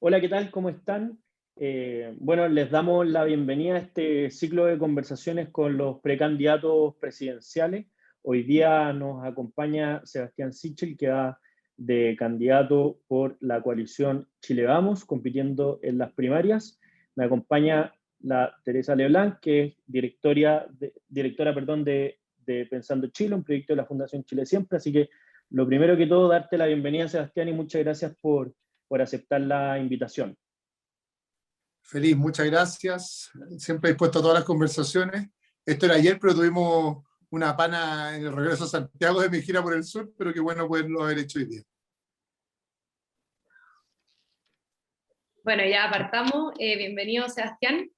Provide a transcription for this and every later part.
Hola, ¿qué tal? ¿Cómo están? Bueno, les damos la bienvenida a este ciclo de conversaciones con los precandidatos presidenciales. Hoy día nos acompaña Sebastián Sichel, que va de candidato por la coalición Chile Vamos, compitiendo en las primarias. Me acompaña la Teresa Leblanc, que es directora de Pensando Chile, un proyecto de la Fundación Chile Siempre. Así que lo primero que todo, darte la bienvenida, Sebastián, y muchas gracias por aceptar la invitación. Feliz, muchas gracias. Siempre dispuesto a todas las conversaciones. Esto era ayer, pero tuvimos una pana en el regreso a Santiago de mi gira por el sur, pero qué bueno poderlo haber hecho hoy día. Bueno, ya apartamos. Bienvenido, Sebastián.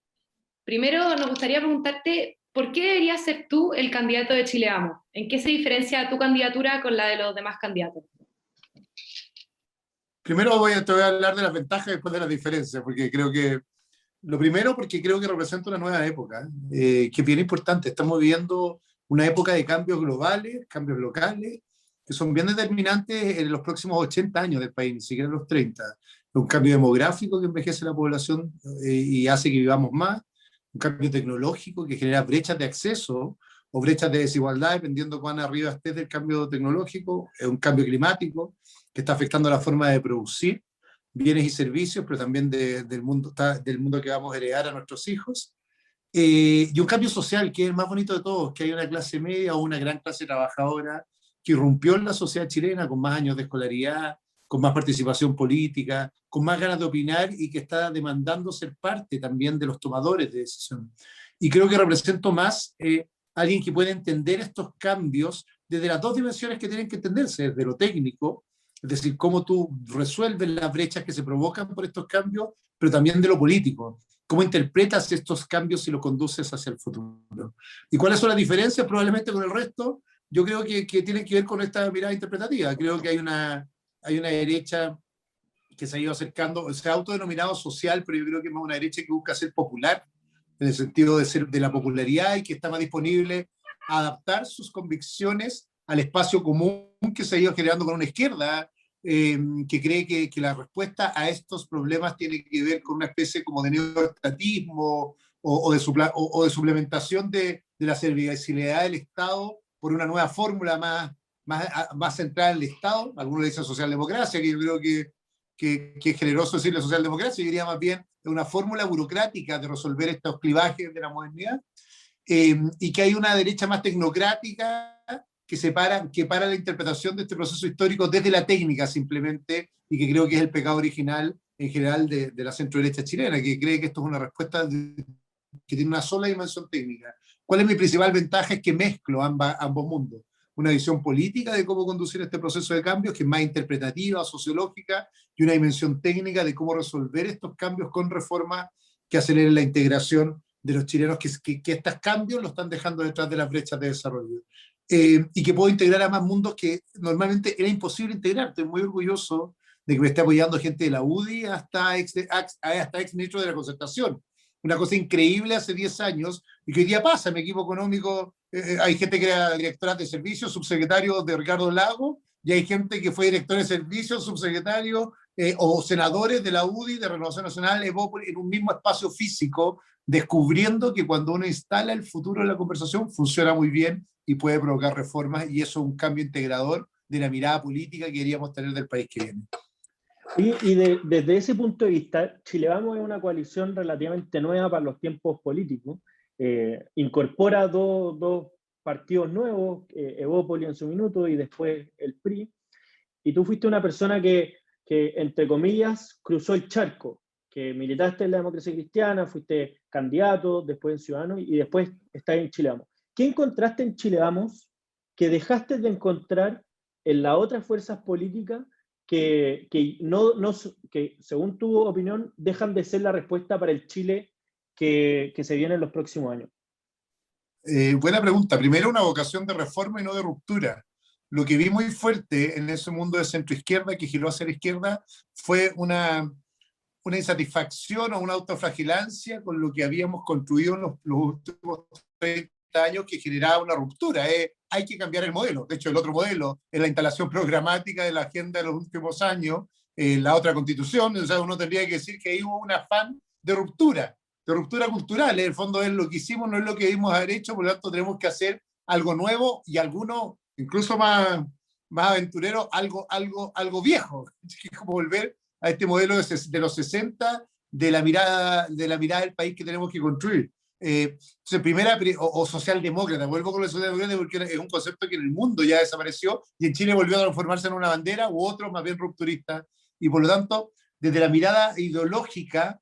Primero, nos gustaría preguntarte, ¿por qué deberías ser tú el candidato de Chile Vamos? ¿En qué se diferencia tu candidatura con la de los demás candidatos? Primero te voy a hablar de las ventajas y después de las diferencias, porque creo que lo primero, porque creo que representa una nueva época, que es bien importante. Estamos viviendo una época de cambios globales, cambios locales, que son bien determinantes en los próximos 80 años del país, ni siquiera en los 30. Un cambio demográfico que envejece la población y hace que vivamos más, un cambio tecnológico que genera brechas de acceso o brechas de desigualdad, dependiendo cuán arriba estés del cambio tecnológico, un cambio climático que está afectando la forma de producir bienes y servicios, pero también del mundo que vamos a heredar a nuestros hijos. Y un cambio social, que es el más bonito de todos, que hay una clase media o una gran clase trabajadora que irrumpió en la sociedad chilena con más años de escolaridad, con más participación política, con más ganas de opinar y que está demandando ser parte también de los tomadores de decisión. Y creo que represento más alguien que puede entender estos cambios desde las dos dimensiones que tienen que entenderse, desde lo técnico, es decir, cómo tú resuelves las brechas que se provocan por estos cambios, pero también de lo político, cómo interpretas estos cambios y los conduces hacia el futuro. ¿Y cuáles son las diferencias probablemente con el resto? Yo creo que tienen que ver con esta mirada interpretativa. Creo que hay una derecha que se ha ido acercando, se ha autodenominado social, pero yo creo que es más una derecha que busca ser popular, en el sentido de la popularidad y que está más disponible a adaptar sus convicciones al espacio común que se ha ido generando con una izquierda que cree que la respuesta a estos problemas tiene que ver con una especie como de neoestatismo o de suplementación de la servicialidad del Estado por una nueva fórmula más centrada en el Estado. Algunos le dicen socialdemocracia, que yo creo que es generoso decirle socialdemocracia. Yo diría más bien una fórmula burocrática de resolver estos clivajes de la modernidad, y que hay una derecha más tecnocrática que para la interpretación de este proceso histórico desde la técnica simplemente, y que creo que es el pecado original en general de la centro-derecha chilena, que cree que esto es una respuesta que tiene una sola dimensión técnica. ¿Cuál es mi principal ventaja? Es que mezclo ambos mundos. Una visión política de cómo conducir este proceso de cambios, que es más interpretativa, sociológica, y una dimensión técnica de cómo resolver estos cambios con reformas que aceleren la integración de los chilenos, que estos cambios lo están dejando detrás de las brechas de desarrollo. Y que puedo integrar a más mundos que normalmente era imposible integrar. Estoy muy orgulloso de que me esté apoyando gente de la UDI hasta ex ministro de la Concertación. Una cosa increíble hace 10 años y que hoy día pasa en mi equipo económico. Hay gente que era directora de servicios, subsecretario de Ricardo Lago, y hay gente que fue director de servicios, subsecretario o senadores de la UDI, de Renovación Nacional, en un mismo espacio físico, descubriendo que cuando uno instala el futuro en la conversación funciona muy bien y puede provocar reformas, y eso es un cambio integrador de la mirada política que queríamos tener del país que viene. Desde ese punto de vista, Chile Vamos es una coalición relativamente nueva para los tiempos políticos. Incorpora dos partidos nuevos, Evópoli en su minuto y después el PRI. Y tú fuiste una persona que, entre comillas, cruzó el charco, que militaste en la democracia cristiana, fuiste candidato, después en Ciudadanos y después estás en Chile Vamos. ¿Qué encontraste en Chile Vamos que dejaste de encontrar en las otras fuerzas políticas que según tu opinión, dejan de ser la respuesta para el Chile que se viene en los próximos años? Buena pregunta. Primero, una vocación de reforma y no de ruptura. Lo que vi muy fuerte en ese mundo de centroizquierda que giró hacia la izquierda fue una insatisfacción o una autoflagilancia con lo que habíamos construido en los últimos 30 años, que generaba una ruptura. Hay que cambiar el modelo. De hecho, el otro modelo es la instalación programática de la agenda de los últimos años, la otra constitución. O sea, uno tendría que decir que ahí hubo un afán de ruptura cultural. En el fondo es lo que hicimos, no es lo que debimos haber hecho, por lo tanto tenemos que hacer algo nuevo y algunos, incluso más aventureros, algo viejo, que es como volver a este modelo de los 60, de la mirada del país que tenemos que construir. Entonces, o socialdemócrata, vuelvo con lo socialdemócrata porque es un concepto que en el mundo ya desapareció y en Chile volvió a transformarse en una bandera u otro más bien rupturista. Y por lo tanto, desde la mirada ideológica,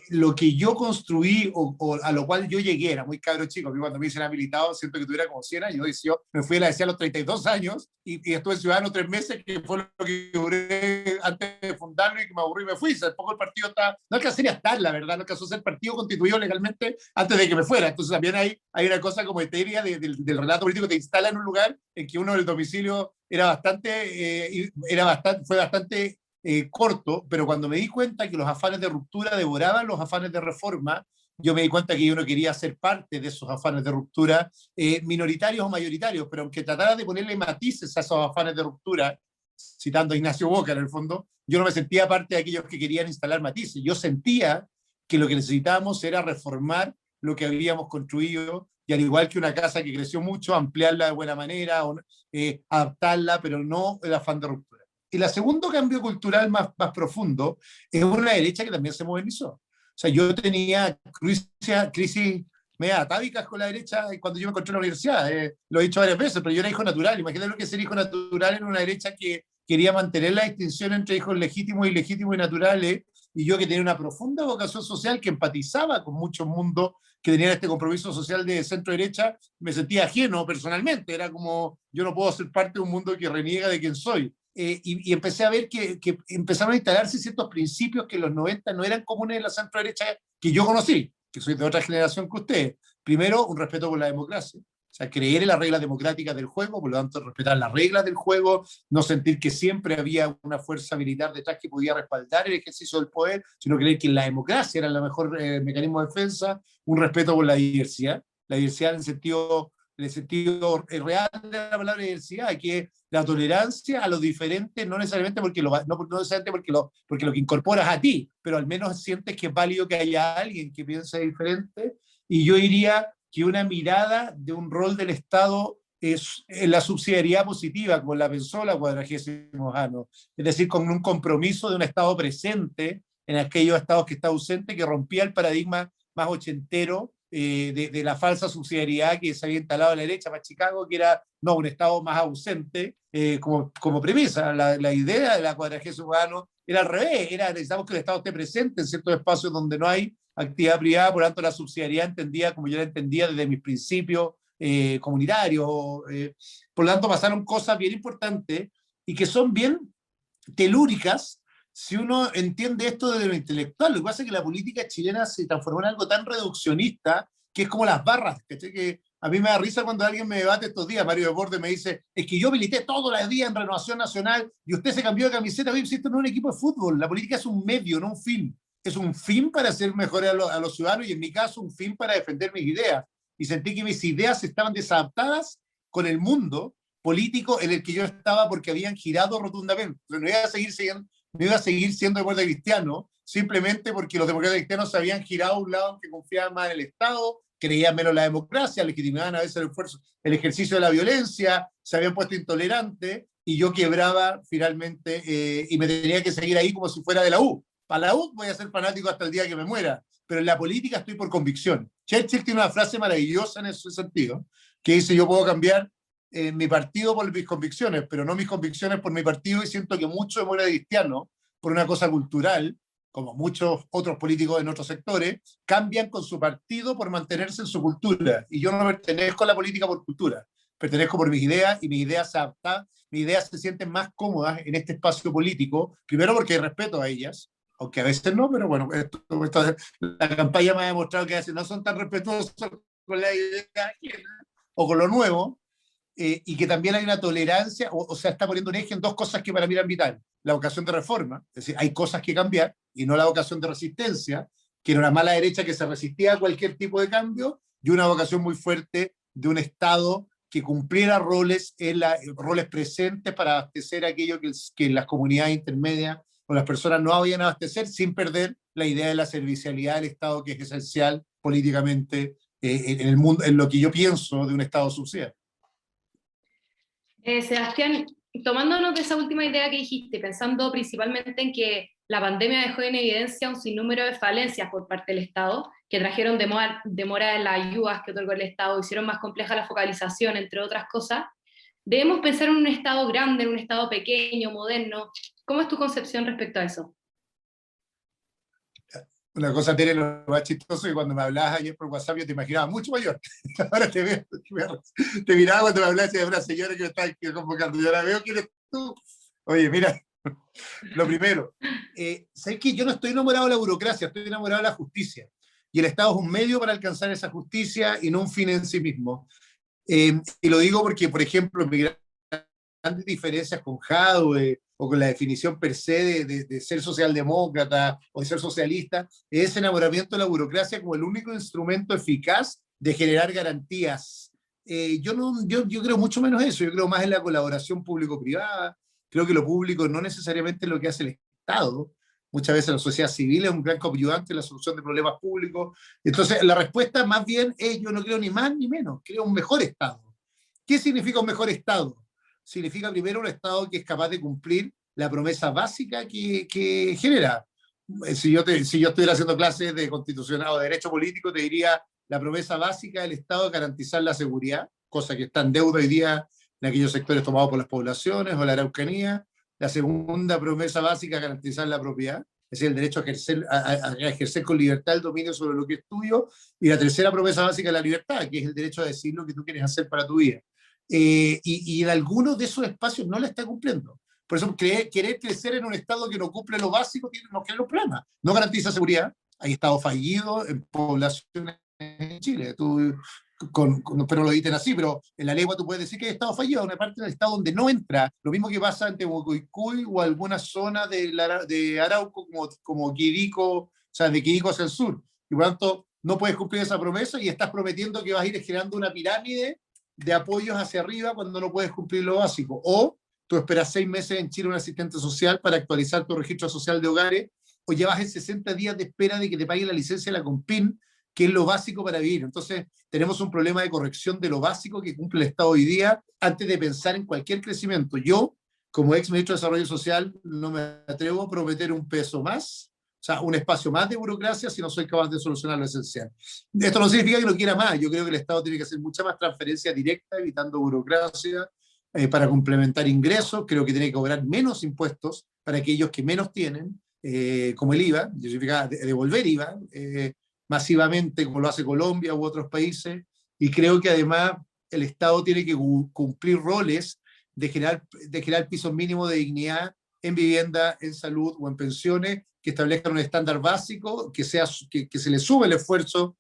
lo que yo construí o a lo cual yo llegué, era muy cabro chico, cuando me dicen habilitado siento que tuviera como 100 años, yo me fui a la DC a los 32 años y estuve ciudadano 3 meses, que fue lo que duré antes de fundarlo y que me aburrí y me fui. O sea, tampoco el partido está, no alcancé ni a estar, la verdad, no alcanzó a ser partido constituido legalmente antes de que me fuera. Entonces también hay una cosa como etérea del relato político que te instala en un lugar en que uno del domicilio fue bastante corto, pero cuando me di cuenta que los afanes de ruptura devoraban los afanes de reforma, yo me di cuenta que yo no quería ser parte de esos afanes de ruptura, minoritarios o mayoritarios, pero aunque tratara de ponerle matices a esos afanes de ruptura, citando a Ignacio Boca en el fondo, yo no me sentía parte de aquellos que querían instalar matices. Yo sentía que lo que necesitábamos era reformar lo que habíamos construido, y al igual que una casa que creció mucho, ampliarla de buena manera, adaptarla, pero no el afán de ruptura. Y el segundo cambio cultural más profundo es una derecha que también se modernizó. O sea, yo tenía crisis media atávicas con la derecha cuando yo me encontré en la universidad. Lo he dicho varias veces, pero yo era hijo natural. Imagínate lo que es ser hijo natural en una derecha que quería mantener la distinción entre hijos legítimos, ilegítimos y naturales, y yo que tenía una profunda vocación social que empatizaba con muchos mundos que tenían este compromiso social de centro-derecha, me sentía ajeno personalmente. Era como, yo no puedo ser parte de un mundo que reniega de quién soy. Y empecé a ver que empezaron a instalarse ciertos principios que en los 90 no eran comunes en la centro-derecha que yo conocí, que soy de otra generación que ustedes. Primero, un respeto por la democracia. O sea, creer en las reglas democráticas del juego, por lo tanto, respetar las reglas del juego, no sentir que siempre había una fuerza militar detrás que podía respaldar el ejercicio del poder, sino creer que la democracia era el mejor mecanismo de defensa, un respeto por la diversidad en el sentido real de la palabra diversidad, que es la tolerancia a lo diferente, no necesariamente porque lo que incorporas a ti, pero al menos sientes que es válido que haya alguien que piense diferente. Y yo diría que una mirada de un rol del Estado es la subsidiariedad positiva, como la pensó la 40º Jano, es decir, con un compromiso de un Estado presente en aquellos estados que está ausente, que rompía el paradigma más ochentero de la falsa subsidiariedad que se había instalado a la derecha para Chicago, que era un Estado más ausente, como premisa. La idea de la 40º Jano era al revés, necesitamos que el Estado esté presente en ciertos espacios donde no hay actividad privada, por lo tanto la subsidiariedad entendía como yo la entendía desde mis principios comunitarios. Por lo tanto pasaron cosas bien importantes y que son bien telúricas si uno entiende esto desde lo intelectual. Lo que pasa es que la política chilena se transformó en algo tan reduccionista que es como las barras, ¿cachai? Que a mí me da risa cuando alguien me debate estos días, Mario Desbordes me dice, es que yo milité todos los días en Renovación Nacional y usted se cambió de camiseta. Oye, esto no es un equipo de fútbol, la política es un medio, no un fin. Es un fin para hacer mejor a los ciudadanos y en mi caso un fin para defender mis ideas. Y sentí que mis ideas estaban desadaptadas con el mundo político en el que yo estaba porque habían girado rotundamente. Entonces, no iba a seguir siendo demócrata cristiano simplemente porque los demócratas cristianos se habían girado a un lado que confiaban más en el Estado, creían menos en la democracia, legitimaban a veces el ejercicio de la violencia, se habían puesto intolerantes y yo quebraba finalmente y me tenía que seguir ahí como si fuera de la U. Para la U voy a ser fanático hasta el día que me muera, pero en la política estoy por convicción. Churchill tiene una frase maravillosa en ese sentido, que dice, yo puedo cambiar mi partido por mis convicciones, pero no mis convicciones por mi partido, y siento que muchos demócratas cristianos, por una cosa cultural, como muchos otros políticos en otros sectores, cambian con su partido por mantenerse en su cultura, y yo no pertenezco a la política por cultura, pertenezco por mis ideas, y mis ideas se adaptan, mis ideas se sienten más cómodas en este espacio político, primero porque hay respeto a ellas, aunque a veces no, pero bueno, la campaña me ha demostrado que a veces no son tan respetuosos con la idea o con lo nuevo, y que también hay una tolerancia, o sea, está poniendo un eje en dos cosas que para mí eran vitales. La vocación de reforma, es decir, hay cosas que cambiar, y no la vocación de resistencia, que era una mala derecha que se resistía a cualquier tipo de cambio, y una vocación muy fuerte de un Estado que cumpliera roles presentes para abastecer aquello que las comunidades intermedias o las personas no vayan a abastecer sin perder la idea de la servicialidad del Estado, que es esencial políticamente en el mundo, en lo que yo pienso de un Estado subsidiario. Sebastián, tomándonos de esa última idea que dijiste, pensando principalmente en que la pandemia dejó en evidencia un sinnúmero de falencias por parte del Estado, que trajeron demora en las ayudas que otorgó el Estado, hicieron más compleja la focalización, entre otras cosas, debemos pensar en un Estado grande, en un Estado pequeño, moderno. ¿Cómo es tu concepción respecto a eso? Una cosa, Tere, lo más chistoso, que cuando me hablabas ayer por WhatsApp yo te imaginaba mucho mayor. Ahora te veo, te miraba cuando me hablabas de una señora que me estaba convocando. Y ahora veo que eres tú. Oye, mira, lo primero, ¿sabes qué? Yo no estoy enamorado de la burocracia, estoy enamorado de la justicia. Y el Estado es un medio para alcanzar esa justicia y no un fin en sí mismo. Y lo digo porque, por ejemplo, mi grandes diferencias con Jadwe o con la definición per se de ser socialdemócrata o de ser socialista, es ese enamoramiento de la burocracia como el único instrumento eficaz de generar garantías. Yo creo mucho menos eso, yo creo más en la colaboración público-privada, creo que lo público no necesariamente es lo que hace el Estado, muchas veces la sociedad civil es un gran coadyuvante en la solución de problemas públicos. Entonces, la respuesta más bien es: yo no creo ni más ni menos, creo un mejor Estado. ¿Qué significa un mejor Estado? Significa primero un Estado que es capaz de cumplir la promesa básica que genera. Si yo estuviera haciendo clases de constitucional o de derecho político, te diría: la promesa básica del Estado es garantizar la seguridad, cosa que está en deuda hoy día en aquellos sectores tomados por las poblaciones o la Araucanía. La segunda promesa básica es garantizar la propiedad, es decir, el derecho a ejercer con libertad el dominio sobre lo que es tuyo. Y la tercera promesa básica es la libertad, que es el derecho a decir lo que tú quieres hacer para tu vida. Y en algunos de esos espacios no la está cumpliendo. Por eso querer crecer en un Estado que no cumple lo básico nos crea un problema. No garantiza seguridad. Hay Estados fallidos en poblaciones en Chile. Pero lo dicen así, pero en la lengua tú puedes decir que hay Estado fallido, una parte del Estado donde no entra. Lo mismo que pasa en Temucoicuy o alguna zona de Arauco, como Quirico, o sea, de Quirico hacia el sur. Y por lo tanto, no puedes cumplir esa promesa y estás prometiendo que vas a ir generando una pirámide de apoyos hacia arriba cuando no puedes cumplir lo básico. O tú esperas 6 meses en Chile un asistente social para actualizar tu registro social de hogares, o llevas en 60 días de espera de que te paguen la licencia de la Compin, que es lo básico para vivir. Entonces, tenemos un problema de corrección de lo básico que cumple el Estado hoy día antes de pensar en cualquier crecimiento. Yo, como ex ministro de Desarrollo Social, no me atrevo a prometer un peso más, o sea, un espacio más de burocracia, si no soy capaz de solucionar lo esencial. Esto no significa que no quiera más. Yo creo que el Estado tiene que hacer mucha más transferencia directa, evitando burocracia, para complementar ingresos. Creo que tiene que cobrar menos impuestos para aquellos que menos tienen, como el IVA, significa devolver IVA masivamente, como lo hace Colombia u otros países. Y creo que además el Estado tiene que cumplir roles de generar pisos mínimos de dignidad en vivienda, en salud o en pensiones, que establezcan un estándar básico, que se le sube el esfuerzo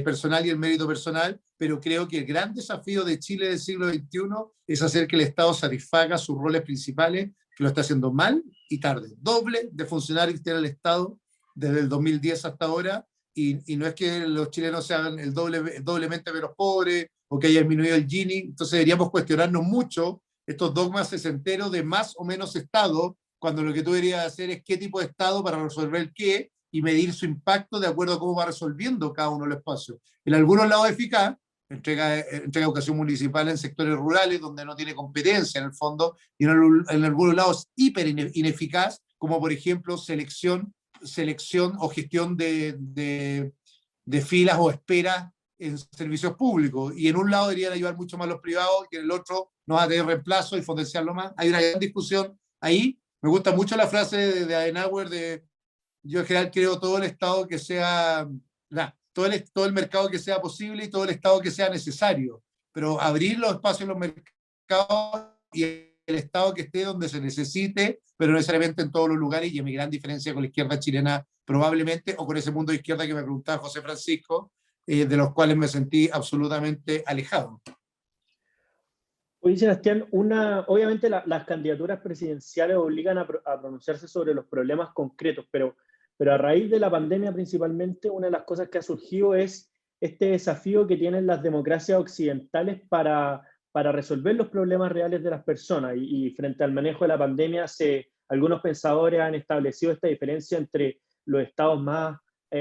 personal y el mérito personal, pero creo que el gran desafío de Chile del siglo XXI es hacer que el Estado satisfaga sus roles principales, que lo está haciendo mal y tarde. Doble de funcionarios tiene el Estado desde el 2010 hasta ahora, y no es que los chilenos sean doblemente menos pobres o que haya disminuido el Gini. Entonces deberíamos cuestionarnos mucho estos dogmas sesenteros de más o menos Estado, cuando lo que tú deberías hacer es qué tipo de Estado para resolver qué y medir su impacto de acuerdo a cómo va resolviendo cada uno de los espacios. En algunos lados eficaz, entrega educación municipal en sectores rurales donde no tiene competencia en el fondo, y en algunos lados hiper ineficaz, como por ejemplo selección o gestión de filas o esperas en servicios públicos. Y en un lado deberían ayudar mucho más los privados, y en el otro no va a tener reemplazo y potenciarlo más. Hay una gran discusión ahí. Me gusta mucho la frase de Adenauer yo en general creo todo el Estado que sea, todo el mercado que sea posible y todo el Estado que sea necesario, pero abrir los espacios en los mercados y el Estado que esté donde se necesite, pero no necesariamente en todos los lugares. Y es mi gran diferencia con la izquierda chilena probablemente, o con ese mundo de izquierda que me preguntaba José Francisco, de los cuales me sentí absolutamente alejado. Oye, Sebastián, obviamente las candidaturas presidenciales obligan a pronunciarse sobre los problemas concretos, pero a raíz de la pandemia principalmente, una de las cosas que ha surgido es este desafío que tienen las democracias occidentales para resolver los problemas reales de las personas. Y frente al manejo de la pandemia se algunos pensadores han establecido esta diferencia entre los estados más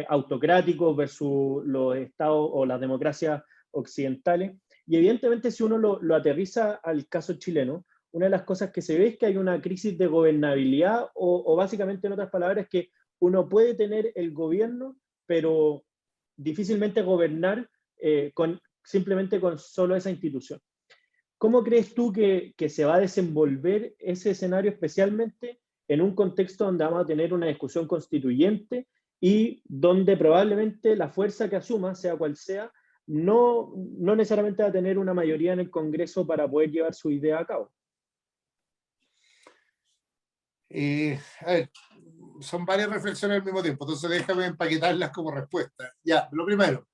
autocráticos versus los estados o las democracias occidentales. Y evidentemente si uno lo aterriza al caso chileno, una de las cosas que se ve es que hay una crisis de gobernabilidad o básicamente en otras palabras que uno puede tener el gobierno, pero difícilmente gobernar simplemente con solo esa institución. ¿Cómo crees tú que se va a desenvolver ese escenario, especialmente en un contexto donde vamos a tener una discusión constituyente y donde probablemente la fuerza que asuma, sea cual sea, no necesariamente va a tener una mayoría en el Congreso para poder llevar su idea a cabo? A ver, son varias reflexiones al mismo tiempo, entonces déjame empaquetarlas como respuesta. Ya, lo primero,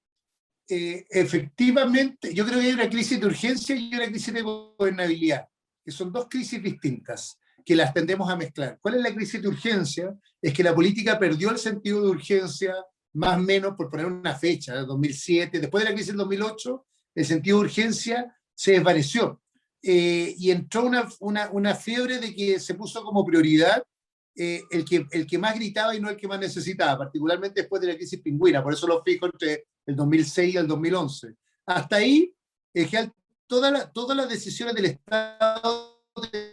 efectivamente, yo creo que hay una crisis de urgencia y una crisis de gobernabilidad, que son dos crisis distintas, que las tendemos a mezclar. ¿Cuál es la crisis de urgencia? Es que la política perdió el sentido de urgencia, más o menos, por poner una fecha, 2007, después de la crisis del 2008, el sentido de urgencia se desvaneció. Y entró una fiebre de que se puso como prioridad el que más gritaba y no el que más necesitaba, particularmente después de la crisis pingüina, por eso lo fijo entre el 2006 y el 2011. Hasta ahí, todas las decisiones del Estado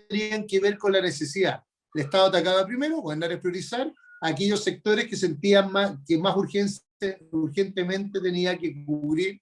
tenían que ver con la necesidad. El Estado atacaba primero, gobernar es priorizar, a aquellos sectores que sentían que más urgentemente tenía que cubrir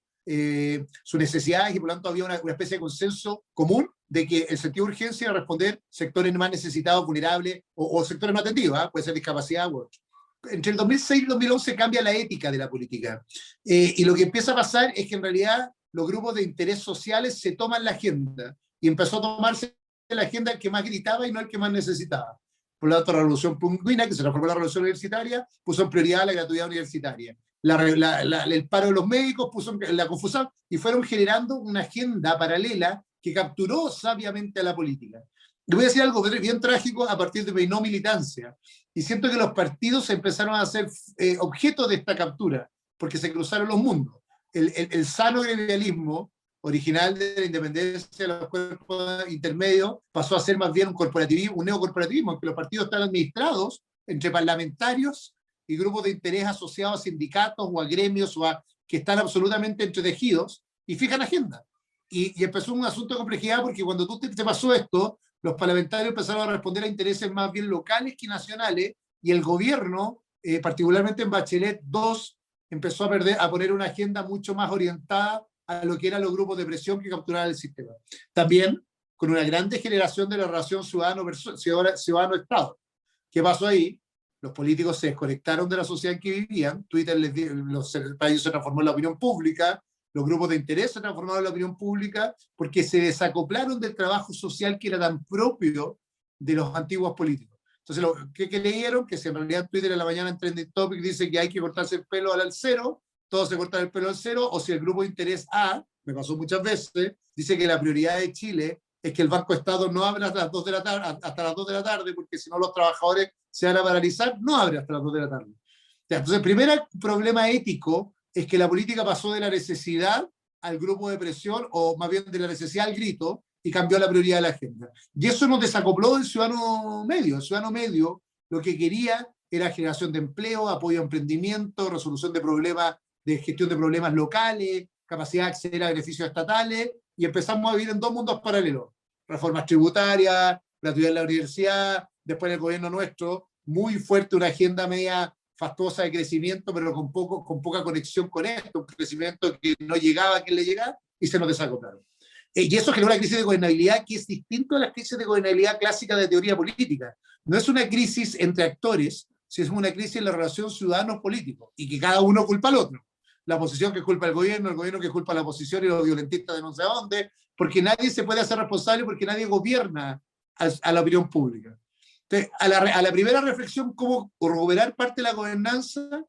sus necesidades y por lo tanto había una especie de consenso común de que el sentido de urgencia era responder sectores más necesitados, vulnerables o sectores no atendidos, puede ser discapacidad u otro. Entre el 2006 y el 2011 cambia la ética de la política y lo que empieza a pasar es que en realidad los grupos de interés sociales se toman la agenda y empezó a tomarse la agenda el que más gritaba y no el que más necesitaba. Por lo tanto, la revolución pingüina, que se transformó en la revolución universitaria, puso en prioridad la gratuidad universitaria. El paro de los médicos puso en la confusión y fueron generando una agenda paralela que capturó sabiamente a la política. Le voy a decir algo bien trágico a partir de mi no militancia. Y siento que los partidos empezaron a ser objeto de esta captura, porque se cruzaron los mundos. El sano gremialismo original de la independencia de los cuerpos intermedios pasó a ser más bien un corporativismo, un neocorporativismo, en que los partidos están administrados entre parlamentarios y grupos de interés asociados a sindicatos o a gremios que están absolutamente entretejidos y fijan agenda. Y empezó un asunto de complejidad porque cuando te pasó esto, los parlamentarios empezaron a responder a intereses más bien locales que nacionales y el gobierno, particularmente en Bachelet 2, empezó a poner una agenda mucho más orientada a lo que eran los grupos de presión que capturaban el sistema. También con una gran degeneración de la relación ciudadano-Estado. ¿Qué pasó ahí? Los políticos se desconectaron de la sociedad en que vivían, Twitter para ellos se transformó en la opinión pública, los grupos de interés se transformaron en la opinión pública porque se desacoplaron del trabajo social que era tan propio de los antiguos políticos. Entonces, ¿qué leyeron? Que si en realidad Twitter en la mañana en Trending Topic dice que hay que cortarse el pelo al cero, todos se cortan el pelo al cero, o si el grupo de interés A, me pasó muchas veces, dice que la prioridad de Chile es que el Banco Estado no abra hasta las 2 de la tarde, porque si no los trabajadores se van a paralizar, no abre hasta las 2 de la tarde. Entonces, el primer problema ético es que la política pasó de la necesidad al grupo de presión, o más bien de la necesidad al grito, y cambió la prioridad de la agenda. Y eso nos desacopló del ciudadano medio. El ciudadano medio lo que quería era generación de empleo, apoyo a emprendimiento, resolución de problemas, de gestión de problemas locales, capacidad de acceder a beneficios estatales, y empezamos a vivir en dos mundos paralelos. Reformas tributarias, gratuidad en la universidad, después en el gobierno nuestro, muy fuerte una agenda media fastuosa de crecimiento, pero con poca conexión con esto, un crecimiento que no llegaba a quien le llegaba, y se nos desacoplaron. Y eso generó una crisis de gobernabilidad que es distinto a las crisis de gobernabilidad clásicas de teoría política. No es una crisis entre actores, sino es una crisis en la relación ciudadanos-políticos, y que cada uno culpa al otro. La oposición que culpa al gobierno, el gobierno que culpa a la oposición y los violentistas de no sé dónde, porque nadie se puede hacer responsable porque nadie gobierna a la opinión pública. Entonces, a la primera reflexión, cómo corroborar parte de la gobernanza,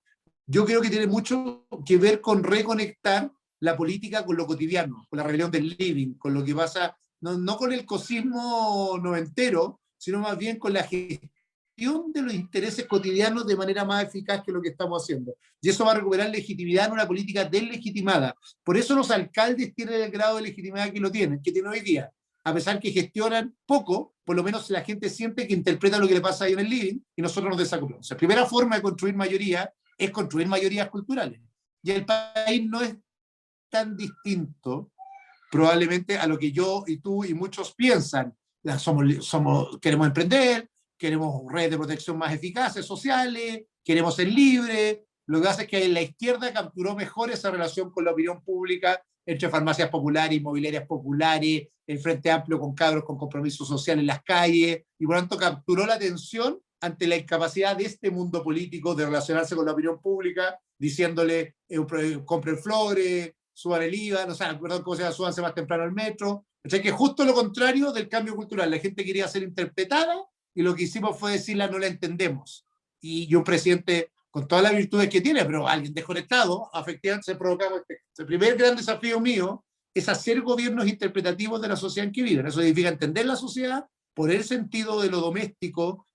yo creo que tiene mucho que ver con reconectar la política con lo cotidiano, con la rebelión del living, con lo que pasa, no con el cosismo noventero, sino más bien con la gestión de los intereses cotidianos de manera más eficaz que lo que estamos haciendo. Y eso va a recuperar legitimidad en una política deslegitimada. Por eso los alcaldes tienen el grado de legitimidad que tienen hoy día. a pesar que gestionan poco, por lo menos la gente siente que interpreta lo que le pasa ahí en el living y nosotros nos desacoplamos. La primera forma de construir mayoría es construir mayorías culturales. Y el país no es tan distinto probablemente a lo que yo y tú y muchos piensan. Queremos emprender, queremos redes de protección más eficaces, sociales, queremos ser libres. Lo que pasa es que la izquierda capturó mejor esa relación con la opinión pública entre farmacias populares, inmobiliarias populares, el Frente Amplio con cabros con compromiso social en las calles, y por lo tanto capturó la atención ante la incapacidad de este mundo político de relacionarse con la opinión pública, diciéndole, compren flores, suban el IVA, no sé, perdón, ¿cómo se llama? Súbanse más temprano al metro. O sea, que justo lo contrario del cambio cultural. La gente quería ser interpretada y lo que hicimos fue decirla, no la entendemos. Y un presidente con todas las virtudes que tiene, pero alguien desconectado, efectivamente se provocaba. El primer gran desafío mío es hacer gobiernos interpretativos de la sociedad en que viven. Eso significa entender la sociedad, poner sentido de lo doméstico,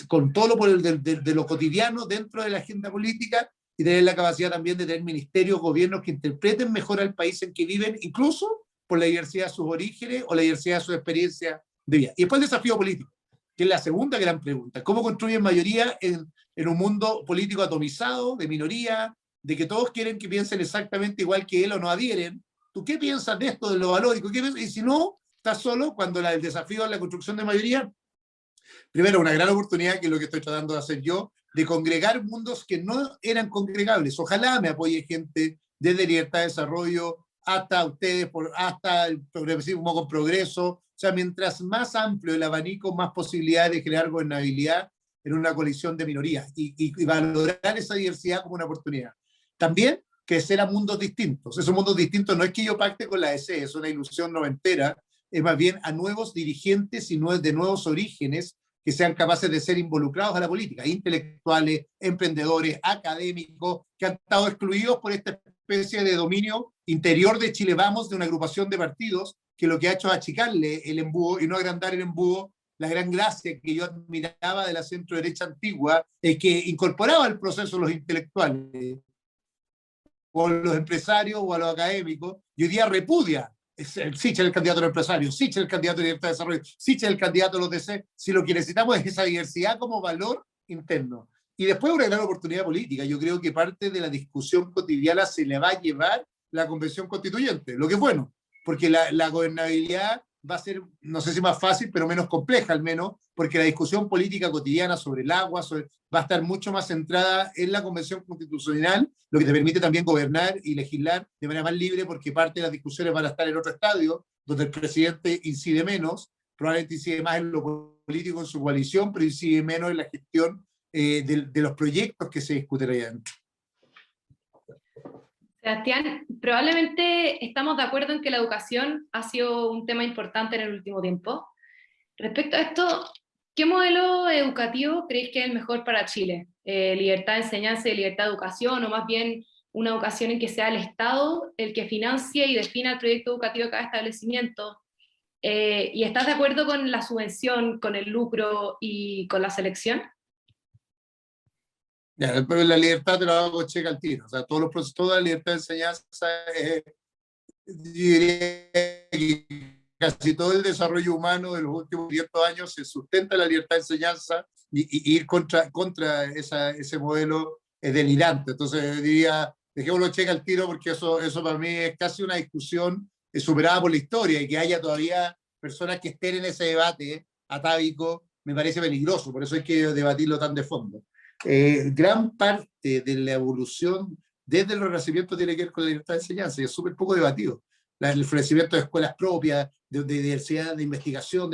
con todo lo de lo cotidiano dentro de la agenda política, y tener la capacidad también de tener ministerios, gobiernos que interpreten mejor al país en que viven, incluso por la diversidad de sus orígenes o la diversidad de su experiencia de vida. Y después el desafío político, que es la segunda gran pregunta. ¿Cómo construyen mayoría en un mundo político atomizado, de minoría, de que todos quieren que piensen exactamente igual que él o no adhieren? ¿Tú qué piensas de esto, de lo valórico? Y si no, estás solo cuando el desafío es la construcción de mayoría. Primero, una gran oportunidad, que es lo que estoy tratando de hacer yo, de congregar mundos que no eran congregables. Ojalá me apoye gente desde Libertad de Desarrollo hasta ustedes, hasta el progresismo con Progreso. O sea, mientras más amplio el abanico, más posibilidades de crear gobernabilidad en una coalición de minorías y valorar esa diversidad como una oportunidad. También crecer a mundos distintos. Esos mundos distintos no es que yo pacte con la DC, es una ilusión noventera, es más bien a nuevos dirigentes y de nuevos orígenes que sean capaces de ser involucrados a la política, intelectuales, emprendedores, académicos, que han estado excluidos por esta especie de dominio interior de Chile Vamos, de una agrupación de partidos, que lo que ha hecho es achicarle el embudo y no agrandar el embudo. La gran gracia que yo admiraba de la centro derecha antigua es que incorporaba al proceso los intelectuales, o los empresarios, o a los académicos, y hoy día repudia. Sichel el candidato a los empresarios, Sichel el candidato a Libertad de Desarrollo, Sichel el candidato a los DC. Si lo que necesitamos es esa diversidad como valor interno. Y después una gran oportunidad política. Yo creo que parte de la discusión cotidiana se le va a llevar la Convención Constituyente, lo que es bueno, porque la gobernabilidad va a ser, no sé si más fácil, pero menos compleja al menos, porque la discusión política cotidiana sobre el agua va a estar mucho más centrada en la Convención Constitucional, lo que te permite también gobernar y legislar de manera más libre, porque parte de las discusiones van a estar en otro estadio, donde el presidente incide menos, probablemente incide más en lo político en su coalición, pero incide menos en la gestión de los proyectos que se discuten allá adentro. Sebastián, probablemente estamos de acuerdo en que la educación ha sido un tema importante en el último tiempo. Respecto a esto, ¿qué modelo educativo creéis que es el mejor para Chile? ¿Libertad de enseñanza y libertad de educación, o más bien una educación en que sea el Estado el que financie y defina el proyecto educativo de cada establecimiento? ¿Y estás de acuerdo con la subvención, con el lucro y con la selección? Ya, pero la libertad te lo hago checa al tiro. O sea, toda la libertad de enseñanza, yo diría que casi todo el desarrollo humano de los últimos 500 años se sustenta en la libertad de enseñanza, y ir contra ese modelo es delirante. Entonces diría, dejémoslo checa al tiro, porque eso para mí es casi una discusión superada por la historia, y que haya todavía personas que estén en ese debate atávico me parece peligroso. Por eso hay que debatirlo tan de fondo. Gran parte de la evolución desde el Renacimiento tiene que ver con la libertad de enseñanza, y es súper poco debatido. El florecimiento de escuelas propias, de diversidad de investigación,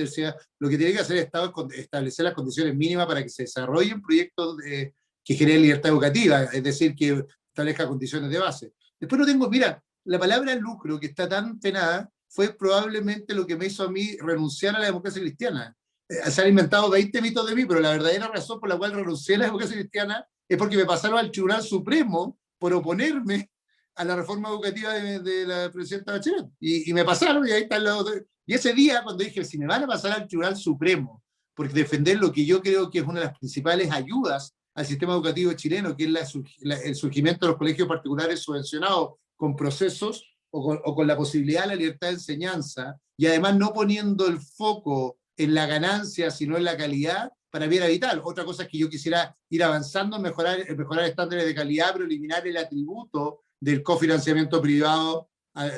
lo que tiene que hacer el Estado es establecer las condiciones mínimas para que se desarrollen proyectos que generen libertad educativa, es decir, que establezca condiciones de base. Después no tengo, mira, la palabra lucro, que está tan penada, fue probablemente lo que me hizo a mí renunciar a la democracia cristiana. Se han inventado 20 mitos de mí, pero la verdadera razón por la cual renuncié a la democracia cristiana es porque me pasaron al Tribunal Supremo por oponerme a la reforma educativa de la presidenta Bachelet. Y me pasaron, y ahí está el lado. Y ese día, cuando dije, si me van a pasar al Tribunal Supremo por defender lo que yo creo que es una de las principales ayudas al sistema educativo chileno, que es el surgimiento de los colegios particulares subvencionados con procesos, o con la posibilidad de la libertad de enseñanza, y además no poniendo el foco en la ganancia, sino en la calidad, para mí era vital. Otra cosa es que yo quisiera ir avanzando en mejorar estándares de calidad, pero eliminar el atributo del cofinanciamiento privado,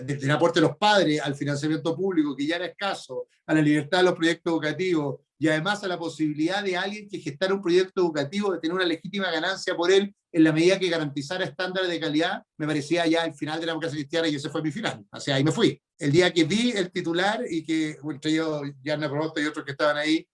del aporte de los padres al financiamiento público, que ya era escaso, a la libertad de los proyectos educativos, y además a la posibilidad de alguien que gestara un proyecto educativo de tener una legítima ganancia por él en la medida que garantizara estándares de calidad. Me parecía ya el final de la democracia cristiana, y ese fue mi final. O sea, ahí me fui. El día que vi el titular y que, entre yo, Yarna Proboste y otros que estaban ahí,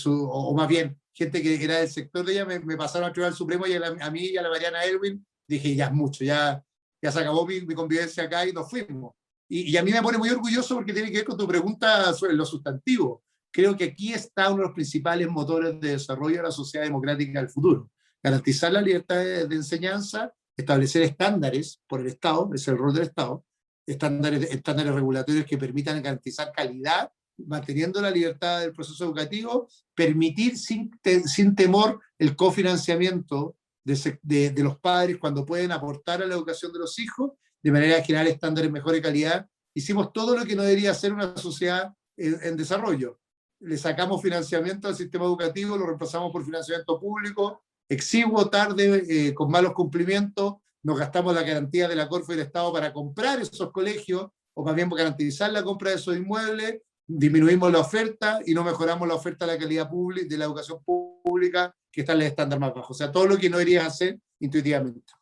o más bien, gente que era del sector de ella, me pasaron al Tribunal Supremo y a mí y a la Mariana Elwin, dije, ya es mucho, ya se acabó mi convivencia acá y nos fuimos. Y a mí me pone muy orgulloso porque tiene que ver con tu pregunta sobre los sustantivos. Creo que aquí está uno de los principales motores de desarrollo de la sociedad democrática del futuro. Garantizar la libertad de enseñanza, establecer estándares por el Estado, ese es el rol del Estado, estándares regulatorios que permitan garantizar calidad, manteniendo la libertad del proceso educativo, permitir sin temor el cofinanciamiento de los padres cuando pueden aportar a la educación de los hijos, de manera a generar estándares de mejor calidad. Hicimos todo lo que no debería ser una sociedad en desarrollo. Le sacamos financiamiento al sistema educativo, lo reemplazamos por financiamiento público, exiguo, tarde, con malos cumplimientos, nos gastamos la garantía de la Corfo y del Estado para comprar esos colegios, o más bien para garantizar la compra de esos inmuebles, disminuimos la oferta y no mejoramos la oferta de la calidad pública, de la educación pública, que está en el estándar más bajo. O sea, todo lo que no deberías hacer intuitivamente.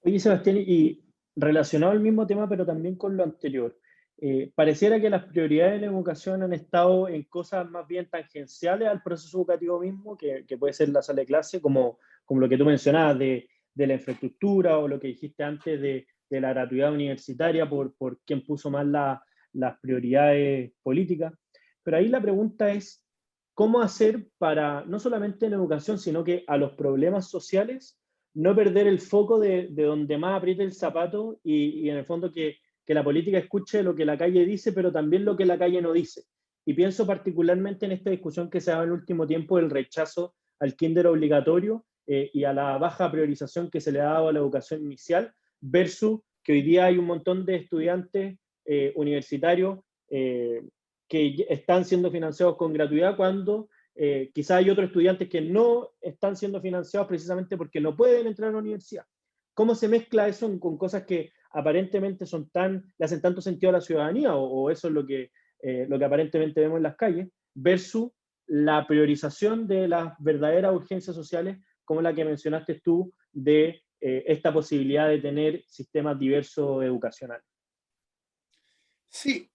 Oye, Sebastián, y relacionado al mismo tema, pero también con lo anterior, pareciera que las prioridades de la educación han estado en cosas más bien tangenciales al proceso educativo mismo, que puede ser la sala de clase, como lo que tú mencionabas de la infraestructura, o lo que dijiste antes de la gratuidad universitaria, por quien puso más las prioridades políticas. Pero ahí la pregunta es, ¿cómo hacer para, no solamente en educación, sino que a los problemas sociales, no perder el foco de donde más aprieta el zapato, y en el fondo que la política escuche lo que la calle dice, pero también lo que la calle no dice? Y pienso particularmente en esta discusión que se ha dado en el último tiempo del rechazo al kinder obligatorio, y a la baja priorización que se le ha dado a la educación inicial, versus que hoy día hay un montón de estudiantes universitarios que están siendo financiados con gratuidad, cuando quizás hay otros estudiantes que no están siendo financiados precisamente porque no pueden entrar a la universidad. ¿Cómo se mezcla eso con cosas que aparentemente le hacen tanto sentido a la ciudadanía, o eso es lo que aparentemente vemos en las calles, versus la priorización de las verdaderas urgencias sociales, como la que mencionaste tú, de esta posibilidad de tener sistemas diversos educacionales? Sí,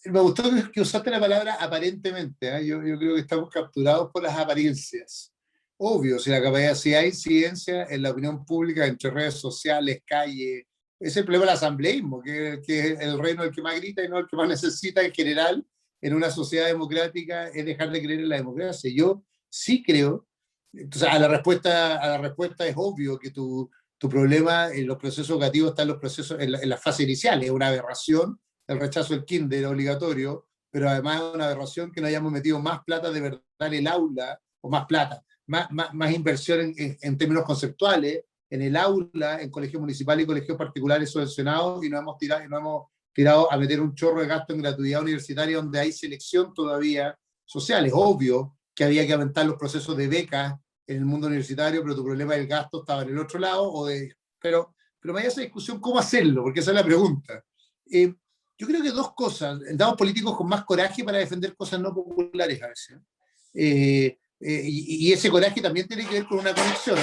me gustó que usaste la palabra aparentemente, ¿eh? Yo creo que estamos capturados por las apariencias. Obvio, si hay incidencia en la opinión pública entre redes sociales, calle, es el problema del asambleísmo, que es el reino del que más grita y no el que más necesita en general en una sociedad democrática, es dejar de creer en la democracia. Yo sí creo, entonces a la respuesta es obvio que tu problema en los procesos educativos está en la fase inicial, es una aberración el rechazo del kinder obligatorio, pero además es una aberración que no hayamos metido más plata de verdad en el aula, o más plata, más inversión en términos conceptuales, en el aula, en colegios municipales y colegios particulares subvencionados, y no hemos tirado a meter un chorro de gasto en gratuidad universitaria donde hay selección todavía social. Es obvio que había que aumentar los procesos de becas en el mundo universitario, pero tu problema del gasto estaba en el otro lado, pero me hay esa discusión, ¿cómo hacerlo? Porque esa es la pregunta. Yo creo que dos cosas. Damos políticos con más coraje para defender cosas no populares a veces. Y ese coraje también tiene que ver con una conexión.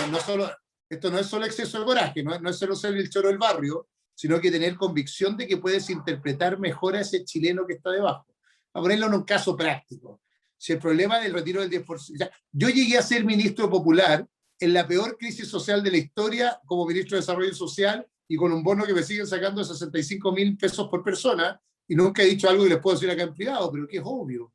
Esto no es solo exceso de coraje, no es solo ser el choro del barrio, sino que tener convicción de que puedes interpretar mejor a ese chileno que está debajo. A ponerlo en un caso práctico. Si el problema del retiro del 10%... Yo llegué a ser ministro popular en la peor crisis social de la historia como ministro de Desarrollo Social, y con un bono que me siguen sacando de 65.000 pesos por persona, y nunca he dicho algo que les puedo decir acá en privado, pero que es obvio,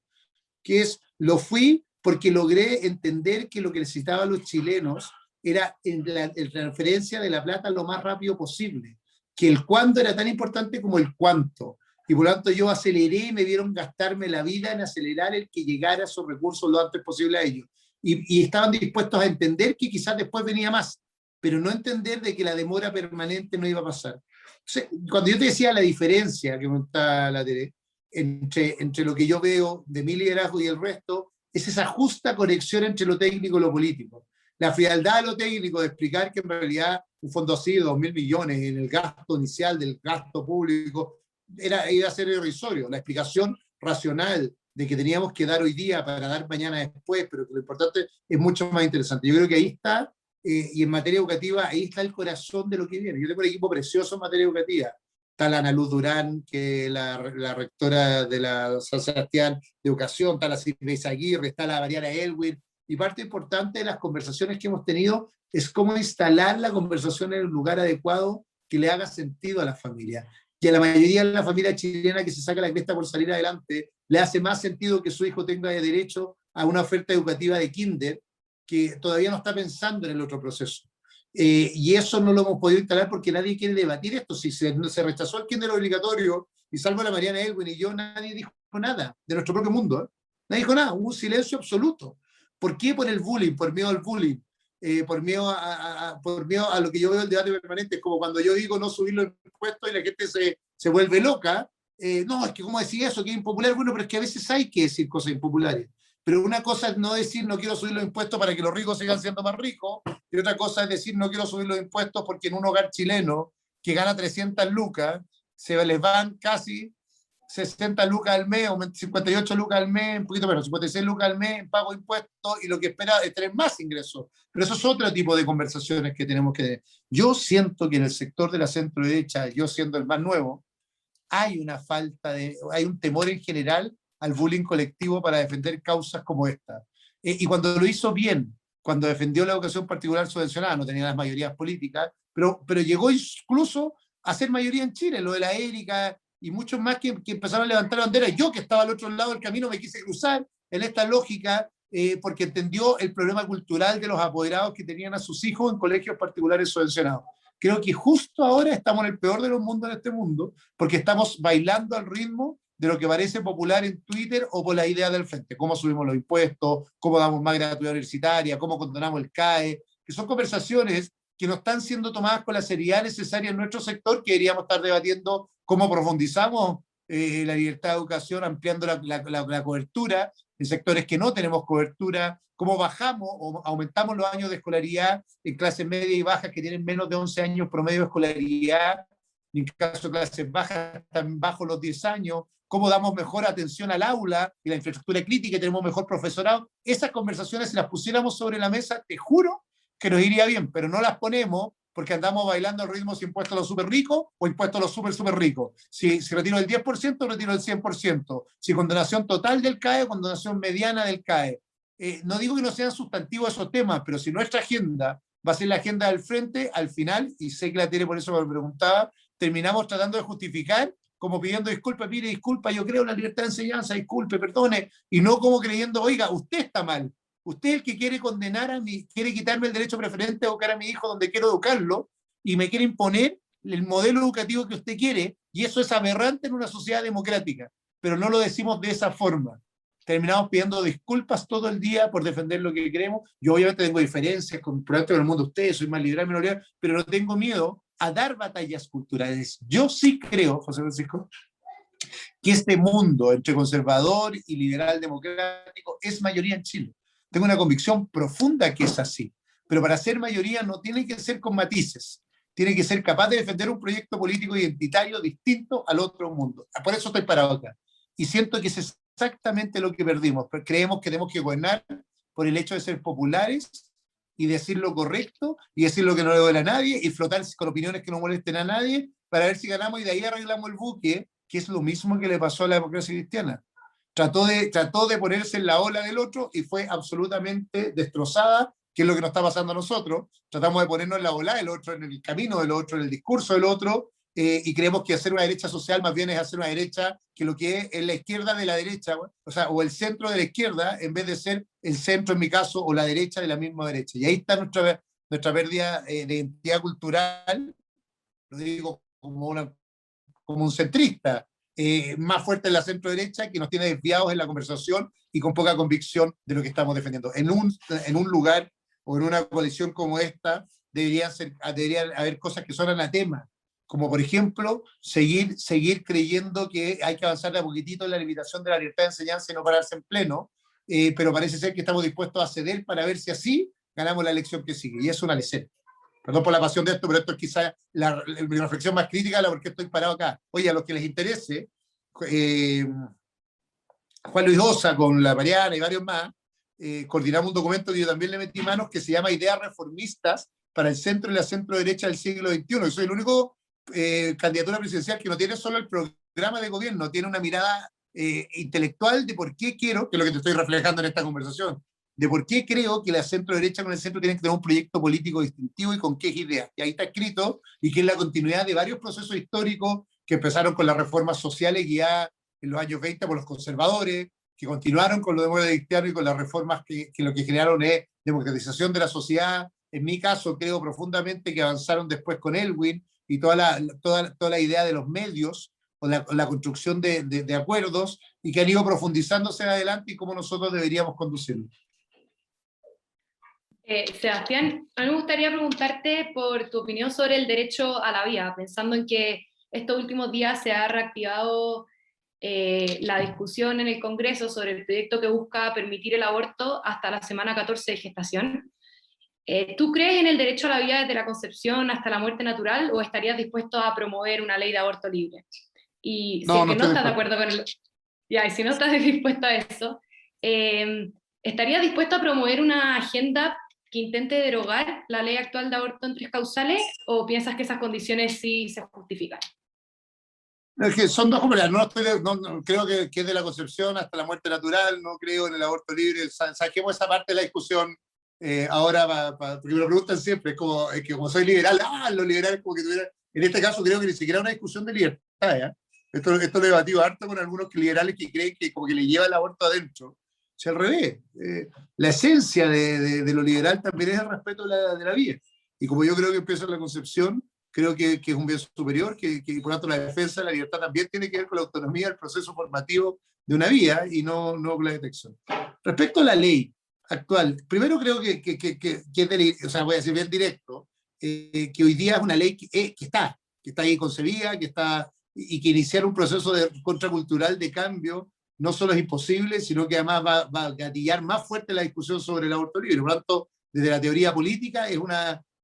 lo fui porque logré entender que lo que necesitaban los chilenos era la transferencia de la plata lo más rápido posible, que el cuándo era tan importante como el cuánto, y por lo tanto yo aceleré y me vieron gastarme la vida en acelerar el que llegara esos recursos lo antes posible a ellos, y estaban dispuestos a entender que quizás después venía más. pero no entender de que la demora permanente no iba a pasar. Entonces, cuando yo te decía la diferencia que contaba la Tere, entre lo que yo veo de mi liderazgo y el resto, es esa justa conexión entre lo técnico y lo político. La frialdad de lo técnico de explicar que en realidad un fondo así de 2.000 millones en el gasto inicial del gasto público iba a ser irrisorio. La explicación racional de que teníamos que dar hoy día para dar mañana después, pero que lo importante es mucho más interesante. Yo creo que ahí está, y en materia educativa, ahí está el corazón de lo que viene. Yo tengo un equipo precioso en materia educativa. Está la Ana Luz Durán, que es la rectora de la San Sebastián de Educación, está la Silvia Izaguirre, está la Mariana Elwin, y parte importante de las conversaciones que hemos tenido es cómo instalar la conversación en el lugar adecuado que le haga sentido a la familia. Y a la mayoría de la familia chilena que se saca la cresta por salir adelante, le hace más sentido que su hijo tenga derecho a una oferta educativa de kinder que todavía no está pensando en el otro proceso. Y eso no lo hemos podido instalar porque nadie quiere debatir esto. Si se rechazó el kinder obligatorio, y salvo la Mariana Elwin y yo, nadie dijo nada de nuestro propio mundo. Nadie dijo nada, hubo un silencio absoluto. ¿Por qué? Por el bullying, por miedo al bullying. Por miedo a lo que yo veo el debate permanente, es como cuando yo digo no subir los impuestos y la gente se vuelve loca. No, es que ¿cómo decir eso? Que es impopular. Bueno, pero es que a veces hay que decir cosas impopulares. Pero una cosa es no decir no quiero subir los impuestos para que los ricos sigan siendo más ricos, y otra cosa es decir no quiero subir los impuestos porque en un hogar chileno que gana 300 lucas, se les van casi 60 lucas al mes, o 58 lucas al mes, un poquito menos, 56 lucas al mes en pago de impuestos, y lo que espera es tener más ingresos. Pero eso es otro tipo de conversaciones que tenemos que tener. Yo siento que en el sector de la centro derecha, yo siendo el más nuevo, hay un temor en general al bullying colectivo para defender causas como esta. Y cuando lo hizo bien, cuando defendió la educación particular subvencionada, no tenía las mayorías políticas, pero llegó incluso a ser mayoría en Chile, lo de la Erika y muchos más que empezaron a levantar banderas. Yo, que estaba al otro lado del camino, me quise cruzar en esta lógica porque entendió el problema cultural de los apoderados que tenían a sus hijos en colegios particulares subvencionados. Creo que justo ahora estamos en el peor de los mundos en este mundo, porque estamos bailando al ritmo de lo que parece popular en Twitter o por la idea del frente. Cómo subimos los impuestos, cómo damos más gratuidad universitaria, cómo condonamos el CAE, que son conversaciones que no están siendo tomadas con la seriedad necesaria en nuestro sector, que deberíamos estar debatiendo cómo profundizamos la libertad de educación, ampliando la cobertura en sectores que no tenemos cobertura, cómo bajamos o aumentamos los años de escolaridad en clases medias y bajas que tienen menos de 11 años promedio de escolaridad, y en caso de clases bajas están bajo los 10 años, cómo damos mejor atención al aula y la infraestructura crítica y tenemos mejor profesorado. Esas conversaciones, si las pusiéramos sobre la mesa, te juro que nos iría bien, pero no las ponemos porque andamos bailando al ritmo si impuesto a los súper ricos o impuesto a los súper ricos. Si retiro el 10%, retiro el 100%. Si condonación total del CAE o condonación mediana del CAE. No digo que no sean sustantivos esos temas, pero si nuestra agenda va a ser la agenda del frente, al final, y sé que la tiene por eso me preguntaba, terminamos tratando de justificar como pidiendo disculpas, mire, disculpa, yo creo en la libertad de enseñanza, disculpe, perdone, y no como creyendo, oiga, usted está mal. Usted es el que quiere condenar quiere quitarme el derecho preferente a educar a mi hijo donde quiero educarlo, y me quiere imponer el modelo educativo que usted quiere, y eso es aberrante en una sociedad democrática, pero no lo decimos de esa forma. Terminamos pidiendo disculpas todo el día por defender lo que queremos. Yo obviamente tengo diferencias con el mundo de ustedes, soy más liberal, minoría, pero no tengo miedo a dar batallas culturales. Yo sí creo, José Francisco, que este mundo entre conservador y liberal democrático es mayoría en Chile. Tengo una convicción profunda que es así, pero para ser mayoría no tiene que ser con matices, tiene que ser capaz de defender un proyecto político identitario distinto al otro mundo. Por eso estoy parado acá. Y siento que es exactamente lo que perdimos. Creemos que tenemos que gobernar por el hecho de ser populares y decir lo correcto y decir lo que no le duele a nadie y flotar con opiniones que no molesten a nadie para ver si ganamos y de ahí arreglamos el buque, que es lo mismo que le pasó a la democracia cristiana. Trató de ponerse en la ola del otro y fue absolutamente destrozada, que es lo que nos está pasando a nosotros. Tratamos de ponernos en la ola del otro, en el camino del otro, en el discurso del otro, y creemos que hacer una derecha social más bien es hacer una derecha que lo que es la izquierda de la derecha, o el centro de la izquierda, en vez de ser el centro, en mi caso, o la derecha de la misma derecha. Y ahí está nuestra pérdida de identidad cultural, lo digo como un centrista, más fuerte en la centro derecha, que nos tiene desviados en la conversación y con poca convicción de lo que estamos defendiendo. En un lugar o en una coalición como esta, deberían haber cosas que son anatema, como por ejemplo, seguir creyendo que hay que avanzar de a poquitito en la limitación de la libertad de enseñanza y no pararse en pleno, pero parece ser que estamos dispuestos a ceder para ver si así ganamos la elección que sigue, y es una lección. Perdón por la pasión de esto, pero esto es quizás mi reflexión más crítica a la por qué estoy parado acá. Oye, a los que les interese, Juan Luis Osa con la Mariana y varios más, coordinamos un documento que yo también le metí manos que se llama Ideas Reformistas para el centro y la centro derecha del siglo XXI. Yo soy el único candidatura presidencial que no tiene solo el programa de gobierno, tiene una mirada intelectual de por qué quiero, que es lo que te estoy reflejando en esta conversación, de por qué creo que la centro derecha con el centro tienen que tener un proyecto político distintivo y con qué ideas. Y ahí está escrito, y que es la continuidad de varios procesos históricos que empezaron con las reformas sociales guiadas en los años 20 por los conservadores, que continuaron con lo de cristiano y con las reformas que lo que generaron es democratización de la sociedad. En mi caso, creo profundamente que avanzaron después con Elwin y toda la idea de los medios, o la construcción de acuerdos, y que han ido profundizándose adelante y cómo nosotros deberíamos conducirlo. Sebastián, a mí me gustaría preguntarte por tu opinión sobre el derecho a la vida, pensando en que estos últimos días se ha reactivado la discusión en el Congreso sobre el proyecto que busca permitir el aborto hasta la semana 14 de gestación. ¿Tú crees en el derecho a la vida desde la concepción hasta la muerte natural, o estarías dispuesto a promover una ley de aborto libre? Y si es que no estás de acuerdo con el... Ya, y si no estás dispuesto a eso, ¿estarías dispuesto a promover una agenda que intente derogar la ley actual de aborto en 3 causales, o piensas que esas condiciones sí se justifican? Es que son dos complejas. No creo que es de la concepción hasta la muerte natural, no creo en el aborto libre. Saquemos esa parte de la discusión ahora, porque me lo preguntan siempre, es que como soy liberal, los liberales como que tuvieran... En este caso creo que ni siquiera una discusión de libertad, ¿eh? Esto lo he debatido harto con algunos liberales que creen que como que le lleva el aborto adentro. O sea, al revés. La esencia de lo liberal también es el respeto de la vida. Y como yo creo que empieza en la concepción, creo que es un bien superior, que por tanto la defensa de la libertad también tiene que ver con la autonomía del proceso formativo de una vida y no con la detección. Respecto a la ley actual, primero creo que es o sea, voy a decir bien directo, que hoy día es una ley que está ahí concebida, y que iniciar un proceso contracultural de cambio no solo es imposible, sino que además va a gatillar más fuerte la discusión sobre el aborto libre. Por lo tanto, desde la teoría política,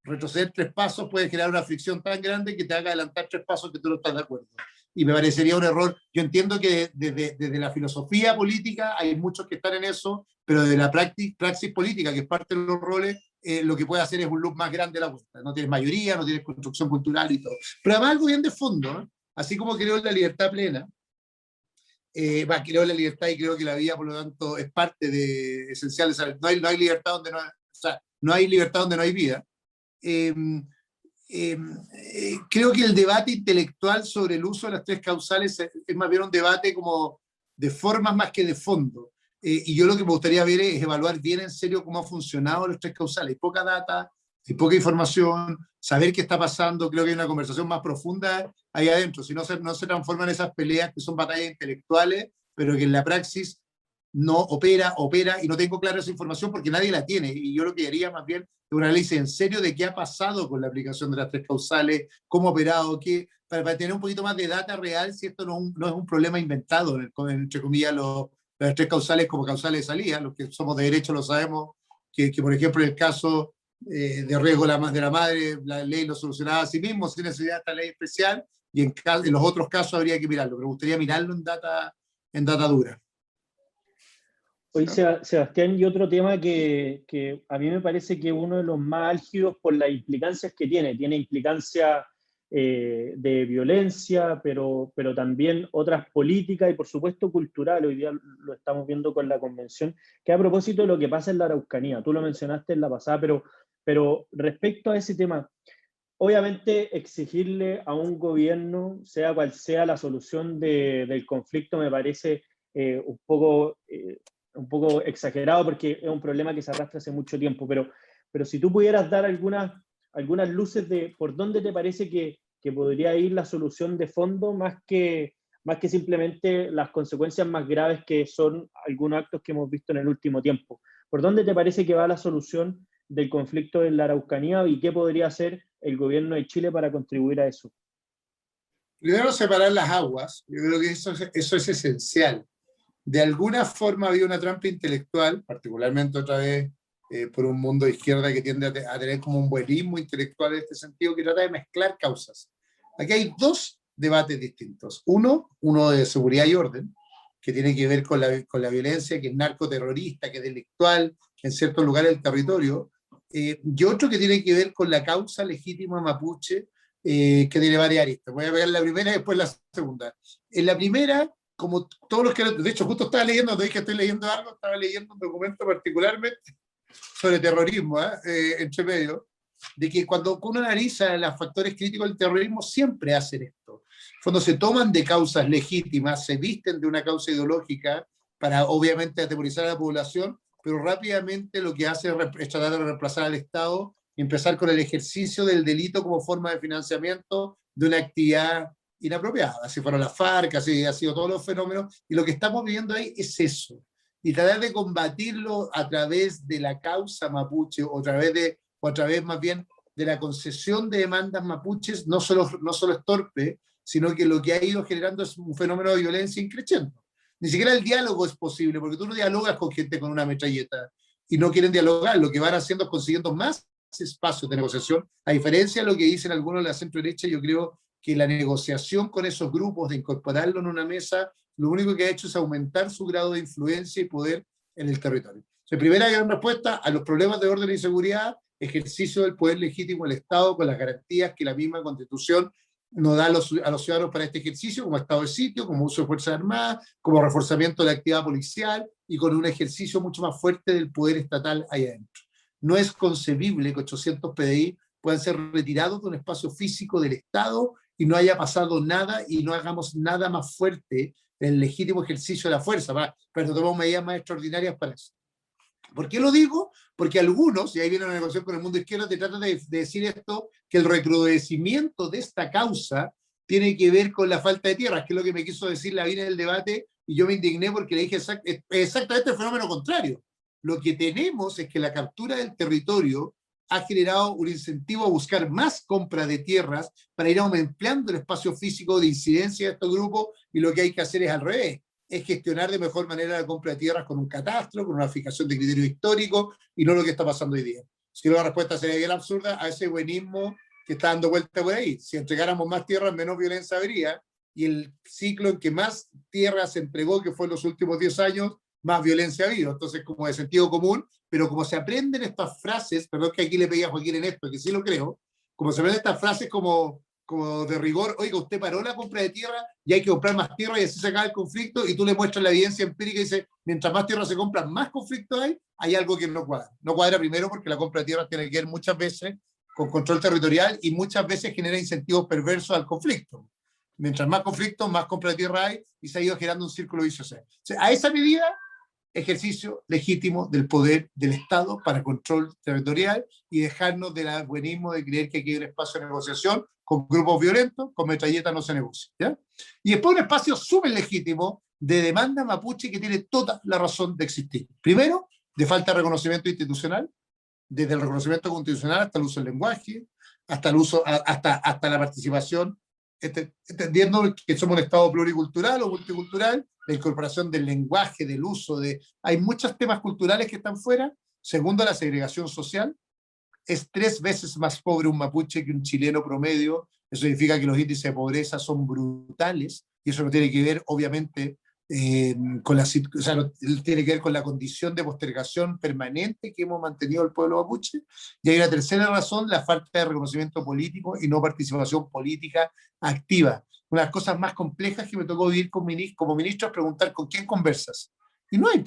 retroceder 3 pasos puede generar una fricción tan grande que te haga adelantar 3 pasos que tú no estás de acuerdo. Y me parecería un error. Yo entiendo que desde la filosofía política hay muchos que están en eso, pero desde la praxis política, que es parte de los roles, lo que puede hacer es un loop más grande de la vuelta. No tienes mayoría, no tienes construcción cultural y todo. Pero además algo bien de fondo, ¿no? Así como creo en la libertad plena, creo en la libertad y creo que la vida, por lo tanto, es parte esencial. O sea, no hay libertad donde no hay libertad donde no hay vida. Creo que el debate intelectual sobre el uso de las 3 causales es más bien un debate como de formas más que de fondo. Y yo lo que me gustaría ver es evaluar bien en serio cómo ha funcionado las 3 causales. Hay poca data, hay poca información, saber qué está pasando. Creo que hay una conversación más profunda ahí adentro. Si no se transforman esas peleas que son batallas intelectuales, pero que en la praxis no opera, y no tengo clara esa información porque nadie la tiene. Y yo lo que haría más bien es un análisis en serio de qué ha pasado con la aplicación de las 3 causales, cómo ha operado, para tener un poquito más de data real, si esto no es un problema inventado, entre comillas, las 3 causales como causales de salida. Los que somos de derecho lo sabemos, que por ejemplo en el caso de riesgo de la madre, la ley lo solucionaba a sí mismo sin necesidad de esta ley especial, y en los otros casos habría que mirarlo, pero me gustaría mirarlo en data dura. Hoy, Sebastián, y otro tema que a mí me parece que uno de los más álgidos por las implicancias que tiene implicancia de violencia, pero también otras políticas y por supuesto cultural. Hoy día lo estamos viendo con la convención, que a propósito de lo que pasa en la Araucanía, tú lo mencionaste en la pasada, pero respecto a ese tema, obviamente exigirle a un gobierno, sea cual sea la solución del conflicto, me parece un poco exagerado porque es un problema que se arrastra hace mucho tiempo, pero si tú pudieras dar algunas luces de por dónde te parece que podría ir la solución de fondo, más que simplemente las consecuencias más graves que son algunos actos que hemos visto en el último tiempo. ¿Por dónde te parece que va la solución del conflicto en la Araucanía y qué podría hacer el gobierno de Chile para contribuir a eso? Primero, separar las aguas. Yo creo que eso es esencial. De alguna forma había una trampa intelectual, particularmente otra vez por un mundo de izquierda que tiende a tener como un buenismo intelectual en este sentido, que trata de mezclar causas. Aquí hay dos debates distintos. Uno de seguridad y orden, que tiene que ver con la violencia, que es narcoterrorista, que es delictual en ciertos lugares del territorio, y otro que tiene que ver con la causa legítima mapuche, que tiene varias aristas. Voy a ver la primera y después la segunda. En la primera, como todos los que... De hecho, justo estaba leyendo, te dije que estoy leyendo algo, estaba leyendo un documento particularmente sobre terrorismo, entre medio, de que cuando uno analiza los factores críticos del terrorismo, siempre hacen esto. Cuando se toman de causas legítimas, se visten de una causa ideológica para, obviamente, atemorizar a la población, pero rápidamente lo que hace es tratar de reemplazar al Estado y empezar con el ejercicio del delito como forma de financiamiento de una actividad inapropiada. Así fueron las FARC, así ha sido todos los fenómenos, y lo que estamos viendo ahí es eso. Y tratar de combatirlo a través de la causa mapuche, o a través más bien de la concesión de demandas mapuches, no solo es torpe, sino que lo que ha ido generando es un fenómeno de violencia increciendo. Ni siquiera el diálogo es posible, porque tú no dialogas con gente con una metralleta y no quieren dialogar. Lo que van haciendo es consiguiendo más espacios de negociación. A diferencia de lo que dicen algunos de la centro derecha, yo creo que la negociación con esos grupos, de incorporarlo en una mesa, lo único que ha hecho es aumentar su grado de influencia y poder en el territorio. La primera gran respuesta a los problemas de orden y seguridad: ejercicio del poder legítimo del Estado con las garantías que la misma Constitución nos da a los ciudadanos para este ejercicio, como estado de sitio, como uso de Fuerzas Armadas, como reforzamiento de la actividad policial y con un ejercicio mucho más fuerte del poder estatal ahí adentro. No es concebible que 800 PDI puedan ser retirados de un espacio físico del Estado y no haya pasado nada y no hagamos nada más fuerte en el legítimo ejercicio de la fuerza, pero tomamos medidas más extraordinarias para eso. ¿Por qué lo digo? Porque algunos, y ahí viene una negociación con el mundo izquierdo, te tratan de decir esto, que el recrudecimiento de esta causa tiene que ver con la falta de tierras, que es lo que me quiso decir Lavín en el debate, y yo me indigné porque le dije exactamente el fenómeno contrario. Lo que tenemos es que la captura del territorio ha generado un incentivo a buscar más compra de tierras para ir aumentando el espacio físico de incidencia de estos grupos, y lo que hay que hacer es al revés, es gestionar de mejor manera la compra de tierras con un catastro, con una fijación de criterios históricos, y no lo que está pasando hoy día. Si no, la respuesta sería bien absurda a ese buenismo que está dando vuelta por ahí. Si entregáramos más tierras, menos violencia habría, y el ciclo en que más tierras se entregó, que fue en los últimos 10 años, más violencia ha habido. Entonces, como de sentido común, pero como se aprenden estas frases, perdón que aquí le pegué a Joaquín en esto, que sí lo creo, como se aprenden estas frases como de rigor: oiga, usted paró la compra de tierra y hay que comprar más tierra y así se acaba el conflicto, y tú le muestras la evidencia empírica y dices, mientras más tierra se compra, más conflicto hay algo que no cuadra. No cuadra primero porque la compra de tierra tiene que ver muchas veces con control territorial y muchas veces genera incentivos perversos al conflicto. Mientras más conflicto, más compra de tierra hay, y se ha ido generando un círculo vicioso. O sea, a esa medida, ejercicio legítimo del poder del Estado para control territorial, y dejarnos del buenismo de creer que aquí hay un espacio de negociación con grupos violentos, con metralletas no se negocia, ¿ya? Y después un espacio súper legítimo de demanda mapuche que tiene toda la razón de existir. Primero, de falta de reconocimiento institucional, desde el reconocimiento constitucional hasta el uso del lenguaje, hasta la participación, entendiendo que somos un Estado pluricultural o multicultural, la incorporación del lenguaje, del uso hay muchos temas culturales que están fuera. Segundo, la segregación social. Es 3 veces más pobre un mapuche que un chileno promedio. Eso significa que los índices de pobreza son brutales, y eso no tiene que ver, obviamente, tiene que ver con la condición de postergación permanente que hemos mantenido el pueblo mapuche. Y hay una tercera razón: la falta de reconocimiento político y no participación política activa. Una de las cosas más complejas que me tocó vivir como ministro es preguntar con quién conversas. Y no hay.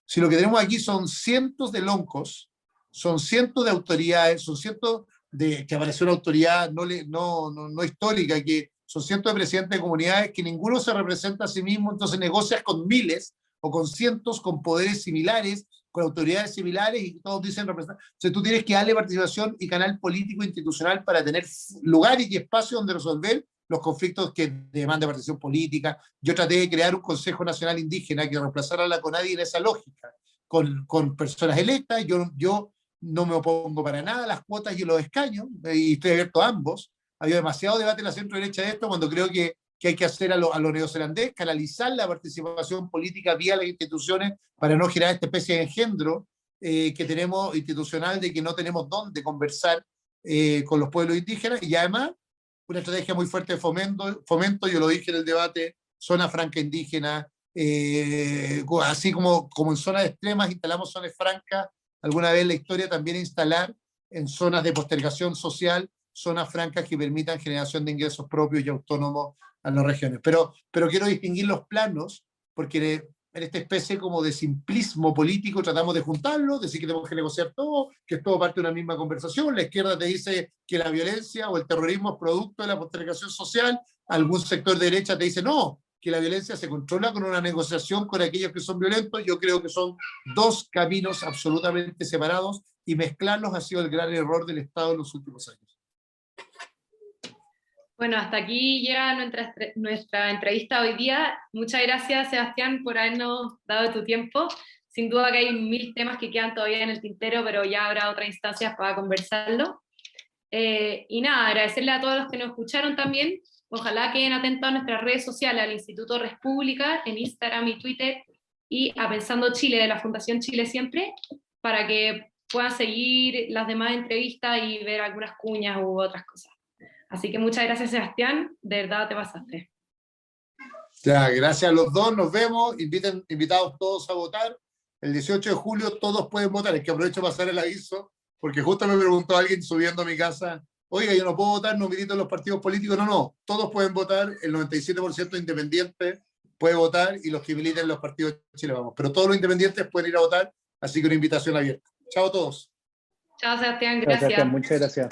Si lo que tenemos aquí son cientos de loncos, son cientos de autoridades, son cientos de que apareció una autoridad no histórica, que son cientos de presidentes de comunidades que ninguno se representa a sí mismo, entonces negocias con miles o con cientos, con poderes similares, con autoridades similares, y todos dicen representar. Entonces tú tienes que darle participación y canal político institucional para tener lugar y espacio donde resolver los conflictos que demandan participación política. Yo traté de crear un Consejo Nacional Indígena que reemplazara a la CONADI en esa lógica, con personas electas. Yo no me opongo para nada a las cuotas y los escaños, y estoy abierto a ambos. Ha habido demasiado debate en la centro-derecha de esto, cuando creo que hay que hacer a lo neozelandés, canalizar la participación política vía las instituciones para no generar esta especie de engendro que tenemos institucional de que no tenemos dónde conversar con los pueblos indígenas, y además una estrategia muy fuerte de fomento, yo lo dije en el debate, zona franca indígena, así como en zonas extremas instalamos zonas francas, alguna vez en la historia también instalar en zonas de postergación social, zonas francas que permitan generación de ingresos propios y autónomos a las regiones. Pero quiero distinguir los planos, porque en esta especie como de simplismo político tratamos de juntarlo, decir que tenemos que negociar todo, que es todo parte de una misma conversación. La izquierda te dice que la violencia o el terrorismo es producto de la postergación social, algún sector de derecha te dice no, que la violencia se controla con una negociación con aquellos que son violentos. Yo creo que son dos caminos absolutamente separados, y mezclarlos ha sido el gran error del Estado en los últimos años. Bueno, hasta aquí llega nuestra entrevista hoy día. Muchas gracias, Sebastián, por habernos dado tu tiempo. Sin duda que hay 1000 temas que quedan todavía en el tintero, pero ya habrá otras instancias para conversarlo. Y nada, agradecerle a todos los que nos escucharon también. Ojalá queden atentos a nuestras redes sociales, al Instituto República, en Instagram y Twitter, y a Pensando Chile, de la Fundación Chile Siempre, para que puedan seguir las demás entrevistas y ver algunas cuñas u otras cosas. Así que muchas gracias, Sebastián, de verdad te pasaste. Ya, gracias a los dos, nos vemos, invitados todos a votar. El 18 de julio todos pueden votar, es que aprovecho para hacer el aviso, porque justo me preguntó alguien subiendo a mi casa, oiga, yo no puedo votar, no milito en los partidos políticos. No, todos pueden votar, el 97% independiente puede votar, y los que militen en los partidos de Chile Vamos. Pero todos los independientes pueden ir a votar, así que una invitación abierta. Chao a todos. Chao, Sebastián, Chao, gracias. Sebastián, muchas gracias.